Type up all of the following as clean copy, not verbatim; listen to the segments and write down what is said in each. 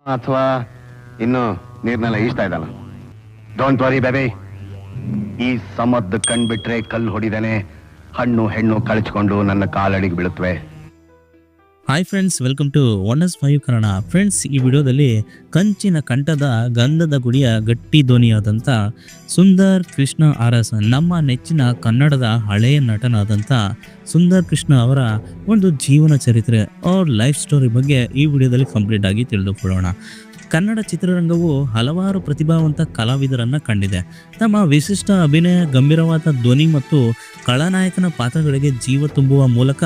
ಅಥವಾ ಇನ್ನು ನೀರ್ನೆಲ್ಲ ಈಸ್ತಾ ಇದ್ದಾನ. ಡೋಂಟ್ ವರಿ ಬೇಬಿ, ಈ ಸಮದ್ದು ಕಂಡ್ಬಿಟ್ರೆ ಕಲ್ಲು ಹೊಡಿದಾನೆ, ಹಣ್ಣು ಹೆಣ್ಣು ಕಳಿಸ್ಕೊಂಡು ನನ್ನ ಕಾಲಡಿಗೆ ಬೀಳುತ್ತವೆ. Hi friends, welcome to 1S5 Kannada. Friends, ಈ ವಿಡಿಯೋದಲ್ಲಿ ಕಂಚಿನ ಕಂಠದ ಗಂಧದ ಗುಡಿಯ ಗಟ್ಟಿ ಧ್ವನಿಯಾದಂಥ ಸುಂದರ್ ಕೃಷ್ಣ ಅರಸ್, ನಮ್ಮ ನೆಚ್ಚಿನ ಕನ್ನಡದ ಹಳೆಯ ನಟನಾದಂಥ ಸುಂದರ್ ಕೃಷ್ಣ ಅವರ ಒಂದು ಜೀವನ ಚರಿತ್ರೆ ಅವ್ರ ಲೈಫ್ ಸ್ಟೋರಿ ಬಗ್ಗೆ ಈ ವಿಡಿಯೋದಲ್ಲಿ ಕಂಪ್ಲೀಟ್ ಆಗಿ ತಿಳಿದುಕೊಳ್ಳೋಣ. ಕನ್ನಡ ಚಿತ್ರರಂಗವು ಹಲವಾರು ಪ್ರತಿಭಾವಂತ ಕಲಾವಿದರನ್ನು ಕಂಡಿದೆ. ತಮ್ಮ ವಿಶಿಷ್ಟ ಅಭಿನಯ, ಗಂಭೀರವಾದ ಧ್ವನಿ ಮತ್ತು ಖಳನಾಯಕನ ಪಾತ್ರಗಳಿಗೆ ಜೀವ ತುಂಬುವ ಮೂಲಕ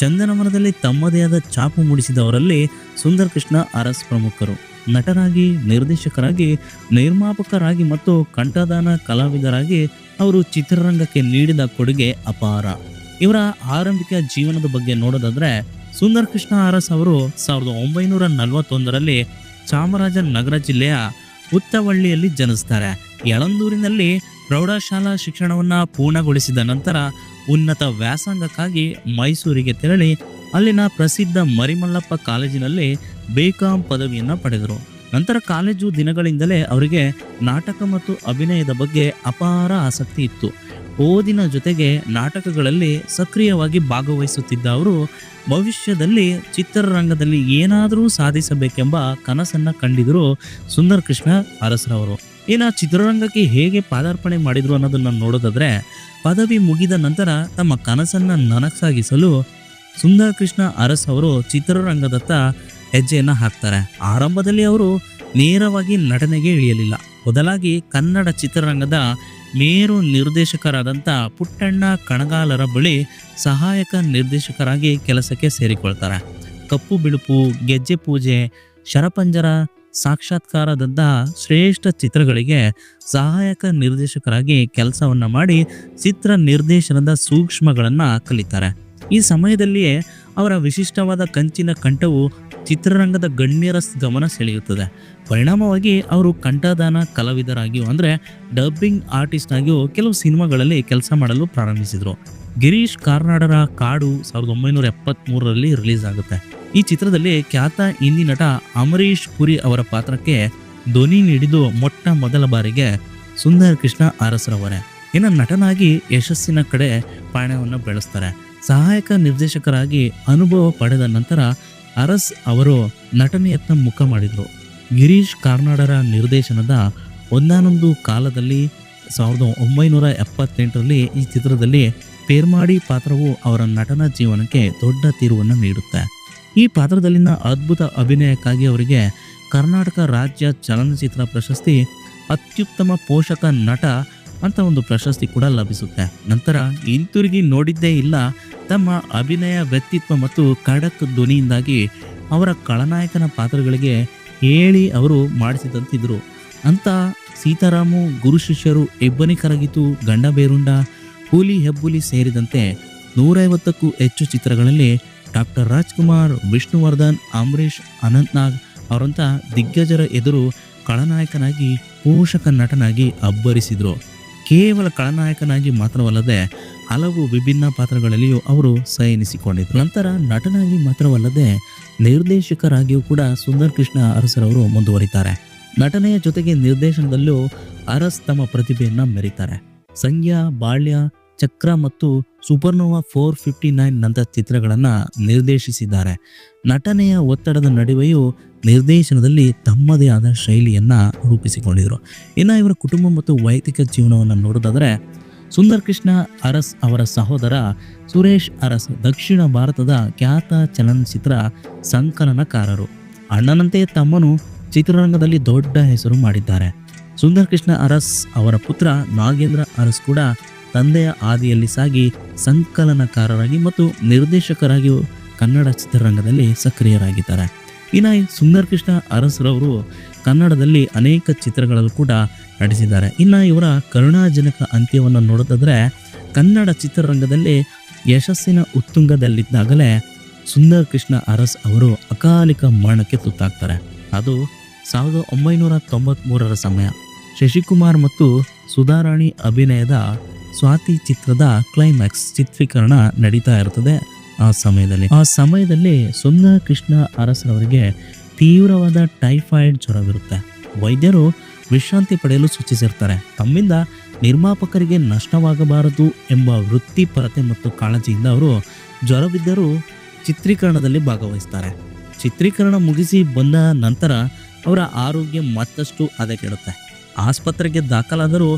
ಚಂದನವನದಲ್ಲಿ ತಮ್ಮದೇ ಆದ ಛಾಪು ಮೂಡಿಸಿದವರಲ್ಲಿ ಸುಂದರ್ ಕೃಷ್ಣ ಅರಸ್ ಪ್ರಮುಖರು. ನಟರಾಗಿ, ನಿರ್ದೇಶಕರಾಗಿ, ನಿರ್ಮಾಪಕರಾಗಿ ಮತ್ತು ಕಂಠದಾನ ಕಲಾವಿದರಾಗಿ ಅವರು ಚಿತ್ರರಂಗಕ್ಕೆ ನೀಡಿದ ಕೊಡುಗೆ ಅಪಾರ. ಇವರ ಆರಂಭಿಕ ಜೀವನದ ಬಗ್ಗೆ ನೋಡೋದಾದ್ರೆ, ಸುಂದರ್ ಕೃಷ್ಣ ಅರಸ್ ಅವರು 1941ರಲ್ಲಿ ಚಾಮರಾಜನಗರ ಜಿಲ್ಲೆಯ ಉತ್ತವಳ್ಳಿಯಲ್ಲಿ ಜನಿಸ್ತಾರೆ. ಯಳಂದೂರಿನಲ್ಲಿ ಪ್ರೌಢಶಾಲಾ ಶಿಕ್ಷಣವನ್ನು ಪೂರ್ಣಗೊಳಿಸಿದ ನಂತರ ಉನ್ನತ ವ್ಯಾಸಂಗಕ್ಕಾಗಿ ಮೈಸೂರಿಗೆ ತೆರಳಿ ಅಲ್ಲಿನ ಪ್ರಸಿದ್ಧ ಮರಿಮಲ್ಲಪ್ಪ ಕಾಲೇಜಿನಲ್ಲಿ BCom ಪದವಿಯನ್ನು ಪಡೆದರು. ನಂತರ ಕಾಲೇಜು ದಿನಗಳಿಂದಲೇ ಅವರಿಗೆ ನಾಟಕ ಮತ್ತು ಅಭಿನಯದ ಬಗ್ಗೆ ಅಪಾರ ಆಸಕ್ತಿ ಇತ್ತು. ಓದಿನ ಜೊತೆಗೆ ನಾಟಕಗಳಲ್ಲಿ ಸಕ್ರಿಯವಾಗಿ ಭಾಗವಹಿಸುತ್ತಿದ್ದ ಅವರು ಭವಿಷ್ಯದಲ್ಲಿ ಚಿತ್ರರಂಗದಲ್ಲಿ ಏನಾದರೂ ಸಾಧಿಸಬೇಕೆಂಬ ಕನಸನ್ನು ಕಂಡಿದ್ರು ಸುಂದರ್ ಕೃಷ್ಣ ಅರಸ್ರವರು. ಇನ್ನು ಚಿತ್ರರಂಗಕ್ಕೆ ಹೇಗೆ ಪಾದಾರ್ಪಣೆ ಮಾಡಿದ್ರು ಅನ್ನೋದನ್ನು ನೋಡೋದಾದ್ರೆ, ಪದವಿ ಮುಗಿದ ನಂತರ ತಮ್ಮ ಕನಸನ್ನು ನನಸಾಗಿಸಲು ಸುಂದರ್ ಕೃಷ್ಣ ಅರಸ್ ಅವರು ಚಿತ್ರರಂಗದತ್ತ ಹೆಜ್ಜೆಯನ್ನು ಹಾಕ್ತಾರೆ. ಆರಂಭದಲ್ಲಿ ಅವರು ನೇರವಾಗಿ ನಟನೆಗೆ ಇಳಿಯಲಿಲ್ಲ. ಬದಲಾಗಿ ಕನ್ನಡ ಚಿತ್ರರಂಗದ ಮೇರು ನಿರ್ದೇಶಕರಾದಂಥ ಪುಟ್ಟಣ್ಣ ಕಣಗಾಲರ ಬಳಿ ಸಹಾಯಕ ನಿರ್ದೇಶಕರಾಗಿ ಕೆಲಸಕ್ಕೆ ಸೇರಿಕೊಳ್ತಾರೆ. ಕಪ್ಪು ಬಿಳುಪು, ಗೆಜ್ಜೆ ಪೂಜೆ, ಶರಪಂಜರ, ಸಾಕ್ಷಾತ್ಕಾರದಂತಹ ಶ್ರೇಷ್ಠ ಚಿತ್ರಗಳಿಗೆ ಸಹಾಯಕ ನಿರ್ದೇಶಕರಾಗಿ ಕೆಲಸವನ್ನು ಮಾಡಿ ಚಿತ್ರ ನಿರ್ದೇಶನದ ಸೂಕ್ಷ್ಮಗಳನ್ನು ಕಲಿತಾರೆ. ಈ ಸಮಯದಲ್ಲಿಯೇ ಅವರ ವಿಶಿಷ್ಟವಾದ ಕಂಚಿನ ಕಂಠವು ಚಿತ್ರರಂಗದ ಗಣ್ಯರ ಗಮನ ಸೆಳೆಯುತ್ತದೆ. ಪರಿಣಾಮವಾಗಿ ಅವರು ಕಂಠದಾನ ಕಲಾವಿದರಾಗಿಯೂ ಅಂದರೆ ಡಬ್ಬಿಂಗ್ ಆರ್ಟಿಸ್ಟ್ ಆಗಿಯೂ ಕೆಲವು ಸಿನಿಮಾಗಳಲ್ಲಿ ಕೆಲಸ ಮಾಡಲು ಪ್ರಾರಂಭಿಸಿದರು. ಗಿರೀಶ್ ಕಾರ್ನಾಡರ ಕಾಡು 1973ರಲ್ಲಿ ರಿಲೀಸ್ ಆಗುತ್ತೆ. ಈ ಚಿತ್ರದಲ್ಲಿ ಖ್ಯಾತ ಹಿಂದಿ ನಟ ಅಮರೀಶ್ ಪುರಿ ಅವರ ಪಾತ್ರಕ್ಕೆ ಧ್ವನಿ ನೀಡಿದ್ದು ಮೊಟ್ಟ ಮೊದಲ ಬಾರಿಗೆ ಸುಂದರ್ ಕೃಷ್ಣ ಅರಸ್ರವರೇ. ಇನ್ನು ನಟನಾಗಿ ಯಶಸ್ಸಿನ ಕಡೆ ಪಯಣವನ್ನು ಬೆಳೆಸ್ತಾರೆ. ಸಹಾಯಕ ನಿರ್ದೇಶಕರಾಗಿ ಅನುಭವ ಪಡೆದ ನಂತರ ಅರಸ್ ಅವರು ನಟನೆಯತ್ತ ಮುಖ ಮಾಡಿದರು. ಗಿರೀಶ್ ಕಾರ್ನಾಡರ ನಿರ್ದೇಶನದ ಒಂದಾನೊಂದು ಕಾಲದಲ್ಲಿ 1978ರಲ್ಲಿ ಈ ಚಿತ್ರದಲ್ಲಿ ಪೇರ್ಮಾಡಿ ಪಾತ್ರವು ಅವರ ನಟನ ಜೀವನಕ್ಕೆ ದೊಡ್ಡ ತಿರುವನ್ನು ನೀಡುತ್ತೆ. ಈ ಪಾತ್ರದಲ್ಲಿನ ಅದ್ಭುತ ಅಭಿನಯಕ್ಕಾಗಿ ಅವರಿಗೆ ಕರ್ನಾಟಕ ರಾಜ್ಯ ಚಲನಚಿತ್ರ ಪ್ರಶಸ್ತಿ, ಅತ್ಯುತ್ತಮ ಪೋಷಕ ನಟ ಅಂತ ಒಂದು ಪ್ರಶಸ್ತಿ ಕೂಡ ಲಭಿಸುತ್ತೆ. ನಂತರ ಹಿಂತಿರುಗಿ ನೋಡಿದ್ದೇ ಇಲ್ಲ. ತಮ್ಮ ಅಭಿನಯ, ವ್ಯಕ್ತಿತ್ವ ಮತ್ತು ಖಡಕ್ ಧ್ವನಿಯಿಂದಾಗಿ ಅವರ ಖಳನಾಯಕನ ಪಾತ್ರಗಳಿಗೆ ಹೇಳಿ ಅವರು ಮಾಡಿಸಿದಂತಿದ್ರು. ಅಂತ ಸೀತಾರಾಮು, ಗುರು ಶಿಷ್ಯರು, ಇಬ್ಬನಿ ಕರಗಿತು, ಗಂಡ ಬೇರುಂಡ, ಕೂಲಿ ಹೆಬ್ಬುಲಿ ಸೇರಿದಂತೆ 150ಕ್ಕೂ ಹೆಚ್ಚು ಚಿತ್ರಗಳಲ್ಲಿ ಡಾಕ್ಟರ್ ರಾಜ್ಕುಮಾರ್, ವಿಷ್ಣುವರ್ಧನ್, ಅಂಬರೀಷ್, ಅನಂತ್ನಾಗ್ ಅವರಂಥ ದಿಗ್ಗಜರ ಎದುರು ಖಳನಾಯಕನಾಗಿ, ಪೋಷಕ ನಟನಾಗಿ ಅಬ್ಬರಿಸಿದರು. ಕೇವಲ ಖಳನಾಯಕನಾಗಿ ಮಾತ್ರವಲ್ಲದೆ ಹಲವು ವಿಭಿನ್ನ ಪಾತ್ರಗಳಲ್ಲಿಯೂ ಅವರು ಸೈನಿಸಿಕೊಂಡಿದ್ದರು. ನಂತರ ನಟನಾಗಿ ಮಾತ್ರವಲ್ಲದೆ ನಿರ್ದೇಶಕರಾಗಿಯೂ ಕೂಡ ಸುಂದರ್ ಕೃಷ್ಣ ಅರಸರವರು ಮುಂದುವರಿತಾರೆ. ನಟನೆಯ ಜೊತೆಗೆ ನಿರ್ದೇಶನದಲ್ಲೂ ಅರಸ್ ತಮ್ಮ ಪ್ರತಿಭೆಯನ್ನು ಮೆರೀತಾರೆ. ಸಂಜ್ಞಾ, ಬಾಳ್ಯ, ಚಕ್ರ ಮತ್ತು ಸೂಪರ್ನೋವಾ 459 ನಂತ ಚಿತ್ರಗಳನ್ನು ನಿರ್ದೇಶಿಸಿದ್ದಾರೆ. ನಟನೆಯ ಒತ್ತಡದ ನಡುವೆಯೂ ನಿರ್ದೇಶನದಲ್ಲಿ ತಮ್ಮದೇ ಆದ ಶೈಲಿಯನ್ನು ರೂಪಿಸಿಕೊಂಡಿದ್ರು. ಇನ್ನು ಇವರ ಕುಟುಂಬ ಮತ್ತು ವೈಯಕ್ತಿಕ ಜೀವನವನ್ನು ನೋಡೋದಾದರೆ, ಸುಂದರ್ ಕೃಷ್ಣ ಅರಸ್ ಅವರ ಸಹೋದರ ಸುರೇಶ್ ಅರಸ್ ದಕ್ಷಿಣ ಭಾರತದ ಖ್ಯಾತ ಚಲನಚಿತ್ರ ಸಂಕಲನಕಾರರು. ಅಣ್ಣನಂತೆ ತಮ್ಮನು ಚಿತ್ರರಂಗದಲ್ಲಿ ದೊಡ್ಡ ಹೆಸರು ಮಾಡಿದ್ದಾರೆ. ಸುಂದರ್ ಕೃಷ್ಣ ಅರಸ್ ಅವರ ಪುತ್ರ ನಾಗೇಂದ್ರ ಅರಸ್ ಕೂಡ ತಂದೆಯ ಹಾದಿಯಲ್ಲಿ ಸಾಗಿ ಸಂಕಲನಕಾರರಾಗಿ ಮತ್ತು ನಿರ್ದೇಶಕರಾಗಿಯೂ ಕನ್ನಡ ಚಿತ್ರರಂಗದಲ್ಲಿ ಸಕ್ರಿಯರಾಗಿದ್ದಾರೆ. ಇನ್ನು ಸುಂದರ್ ಕೃಷ್ಣ ಅರಸ್ರವರು ಕನ್ನಡದಲ್ಲಿ ಅನೇಕ ಚಿತ್ರಗಳಲ್ಲೂ ಕೂಡ ನಟಿಸಿದ್ದಾರೆ. ಇನ್ನು ಇವರ ಕರುಣಾಜನಕ ಅಂತ್ಯವನ್ನು ನೋಡೋದಾದರೆ, ಕನ್ನಡ ಚಿತ್ರರಂಗದಲ್ಲಿ ಯಶಸ್ಸಿನ ಉತ್ತುಂಗದಲ್ಲಿದ್ದಾಗಲೇ ಸುಂದರ್ ಕೃಷ್ಣ ಅರಸ್ ಅವರು ಅಕಾಲಿಕ ಮರಣಕ್ಕೆ ತುತ್ತಾಗ್ತಾರೆ. ಅದು 1993ರ ಸಮಯ. ಶಶಿಕುಮಾರ್ ಮತ್ತು ಸುಧಾರಾಣಿ ಅಭಿನಯದ ಸ್ವಾತಿ ಚಿತ್ರದ ಕ್ಲೈಮ್ಯಾಕ್ಸ್ ಚಿತ್ರೀಕರಣ ನಡೀತಾ ಇರ್ತದೆ. ಆ ಸಮಯದಲ್ಲಿ ಸುಂದರ್ ಕೃಷ್ಣ ಅರಸ್ರವರಿಗೆ ತೀವ್ರವಾದ ಟೈಫಾಯ್ಡ್ ಜ್ವರವಿರುತ್ತೆ. ವೈದ್ಯರು ವಿಶ್ರಾಂತಿ ಪಡೆಯಲು ಸೂಚಿಸಿರ್ತಾರೆ. ತಮ್ಮಿಂದ ನಿರ್ಮಾಪಕರಿಗೆ ನಷ್ಟವಾಗಬಾರದು ಎಂಬ ವೃತ್ತಿಪರತೆ ಮತ್ತು ಕಾಳಜಿಯಿಂದ ಅವರು ಜ್ವರವಿದ್ದರೂ ಚಿತ್ರೀಕರಣದಲ್ಲಿ ಭಾಗವಹಿಸ್ತಾರೆ. ಚಿತ್ರೀಕರಣ ಮುಗಿಸಿ ಬಂದ ನಂತರ ಅವರ ಆರೋಗ್ಯ ಮತ್ತಷ್ಟು ಹದಗೆಡುತ್ತೆ. ಆಸ್ಪತ್ರೆಗೆ ದಾಖಲಾದರೂ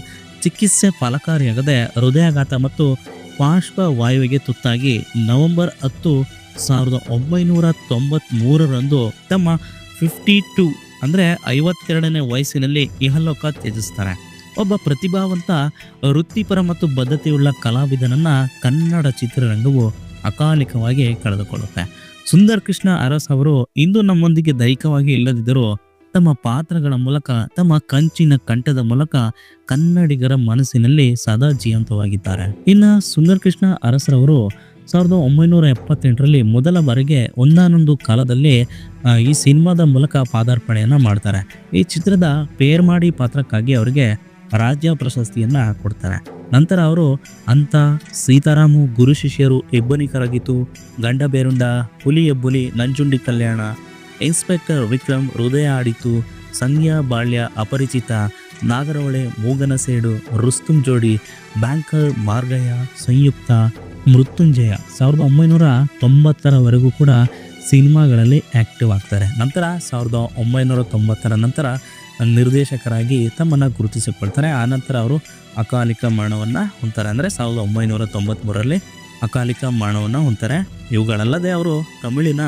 ಚಿಕಿತ್ಸೆ ಫಲಕಾರಿಯಾಗದೆ ಹೃದಯಾಘಾತ ಮತ್ತು ಪಾರ್ಶ್ವವಾಯುವಿಗೆ ತುತ್ತಾಗಿ ನವೆಂಬರ್ 10, 1993 ತಮ್ಮ 52 ಅಂದರೆ 52ನೇ ವಯಸ್ಸಿನಲ್ಲಿ ಇಹಲೋಕ ತ್ಯಜಿಸ್ತಾರೆ. ಒಬ್ಬ ಪ್ರತಿಭಾವಂತ, ವೃತ್ತಿಪರ ಮತ್ತು ಬದ್ಧತೆಯುಳ್ಳ ಕಲಾವಿದನನ್ನ ಕನ್ನಡ ಚಿತ್ರರಂಗವು ಅಕಾಲಿಕವಾಗಿ ಕಳೆದುಕೊಳ್ಳುತ್ತೆ. ಸುಂದರ್ ಕೃಷ್ಣ ಅರಸ್ ಅವರು ಇಂದು ನಮ್ಮೊಂದಿಗೆ ದೈಹಿಕವಾಗಿ ಇಲ್ಲದಿದ್ದರೂ ತಮ್ಮ ಪಾತ್ರಗಳ ಮೂಲಕ, ತಮ್ಮ ಕಂಚಿನ ಕಂಠದ ಮೂಲಕ ಕನ್ನಡಿಗರ ಮನಸ್ಸಿನಲ್ಲಿ ಸದಾ ಜೀವಂತವಾಗಿದ್ದಾರೆ. ಇನ್ನು ಸುಂದರ್ ಕೃಷ್ಣ ಅರಸರವರು 1978ರಲ್ಲಿ ಮೊದಲ ಬಾರಿಗೆ ಒಂದಾನೊಂದು ಕಾಲದಲ್ಲಿ ಈ ಸಿನಿಮಾದ ಮೂಲಕ ಪಾದಾರ್ಪಣೆಯನ್ನು ಮಾಡ್ತಾರೆ. ಈ ಚಿತ್ರದ ಪೇರ್ಮಾಡಿ ಪಾತ್ರಕ್ಕಾಗಿ ಅವರಿಗೆ ರಾಜ್ಯ ಪ್ರಶಸ್ತಿಯನ್ನು ಕೊಡ್ತಾರೆ. ನಂತರ ಅವರು ಅಂತ, ಸೀತಾರಾಮು, ಗುರು ಶಿಷ್ಯರು, ಇಬ್ಬನಿ ಕರಗಿತು, ಗಂಡ ಬೇರುಂಡ, ಹುಲಿ ಎಬ್ಬುಲಿ, ನಂಜುಂಡಿ ಕಲ್ಯಾಣ, ಇನ್ಸ್ಪೆಕ್ಟರ್ ವಿಕ್ರಮ್, ಹೃದಯ ಆಡಿತು, ಸಂಧ್ಯಾ ಬಾಳ್ಯ, ಅಪರಿಚಿತ, ನಾಗರಹೊಳೆ, ಮೂಗನ ಸೇಡು, ರುಸ್ತುಂ ಜೋಡಿ, ಬ್ಯಾಂಕರ್, ಮಾರ್ಗಯ್ಯ, ಸಂಯುಕ್ತ, ಮೃತ್ಯುಂಜಯ 1990ರವರೆಗೂ ಕೂಡ ಸಿನಿಮಾಗಳಲ್ಲಿ ಆ್ಯಕ್ಟಿವ್ ಆಗ್ತಾರೆ. ನಂತರ 1990ರ ನಂತರ ನಿರ್ದೇಶಕರಾಗಿ ತಮ್ಮನ್ನು ಗುರುತಿಸಿಕೊಳ್ತಾರೆ. ಆನಂತರ ಅವರು ಅಕಾಲಿಕ ಮರಣವನ್ನು ಹೊಂತಾರೆ. ಅಂದರೆ 1993ರಲ್ಲಿ ಅಕಾಲಿಕ ಮರಣವನ್ನು ಹೊಂತಾರೆ. ಇವುಗಳಲ್ಲದೆ ಅವರು ತಮಿಳಿನ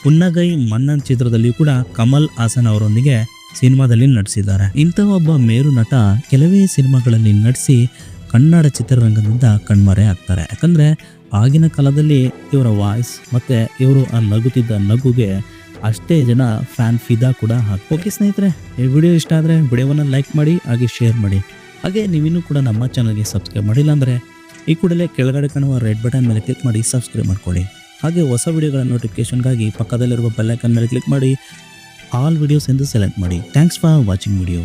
ಪುನ್ನಗೈ ಮನ್ನನ್ ಚಿತ್ರದಲ್ಲಿಯೂ ಕೂಡ ಕಮಲ್ ಹಾಸನ್ ಅವರೊಂದಿಗೆ ಸಿನಿಮಾದಲ್ಲಿ ನಟಿಸಿದ್ದಾರೆ. ಇಂಥ ಒಬ್ಬ ಮೇರು ನಟ ಕೆಲವೇ ಸಿನಿಮಾಗಳಲ್ಲಿ ನಟಿಸಿ ಕನ್ನಡ ಚಿತ್ರರಂಗದಿಂದ ಕಣ್ಮರೆ ಆಗ್ತಾರೆ. ಯಾಕಂದರೆ ಆಗಿನ ಕಾಲದಲ್ಲಿ ಇವರ ವಾಯ್ಸ್ ಮತ್ತು ಇವರು ಆ ನಗುತ್ತಿದ್ದ ನಗುಗೆ ಅಷ್ಟೇ ಜನ ಫ್ಯಾನ್ ಫಿದಾ ಕೂಡ ಓಕೆ ಸ್ನೇಹಿತರೆ, ಈ ವಿಡಿಯೋ ಇಷ್ಟ ಆದರೆ ವಿಡಿಯೋವನ್ನು ಲೈಕ್ ಮಾಡಿ, ಹಾಗೆ ಶೇರ್ ಮಾಡಿ. ಹಾಗೆ ನೀವಿನ್ನೂ ಕೂಡ ನಮ್ಮ ಚಾನಲ್ಗೆ ಸಬ್ಸ್ಕ್ರೈಬ್ ಮಾಡಿಲ್ಲ ಅಂದರೆ ಈ ಕೂಡಲೇ ಕೆಳಗಡೆ ಕಾಣುವ ರೆಡ್ ಬಟನ್ ಮೇಲೆ ಕ್ಲಿಕ್ ಮಾಡಿ ಸಬ್ಸ್ಕ್ರೈಬ್ ಮಾಡ್ಕೊಳ್ಳಿ. ಹಾಗೆ ಹೊಸ ವಿಡಿಯೋಗಳ ನೋಟಿಫಿಕೇಶನ್ಗಾಗಿ ಪಕ್ಕದಲ್ಲಿರುವ ಬೆಲ್ ಐಕಾನ್ ಮೇಲೆ ಕ್ಲಿಕ್ ಮಾಡಿ ಆಲ್ ವಿಡಿಯೋಸ್ ಎಂದು ಸೆಲೆಕ್ಟ್ ಮಾಡಿ. Thanks for watching video.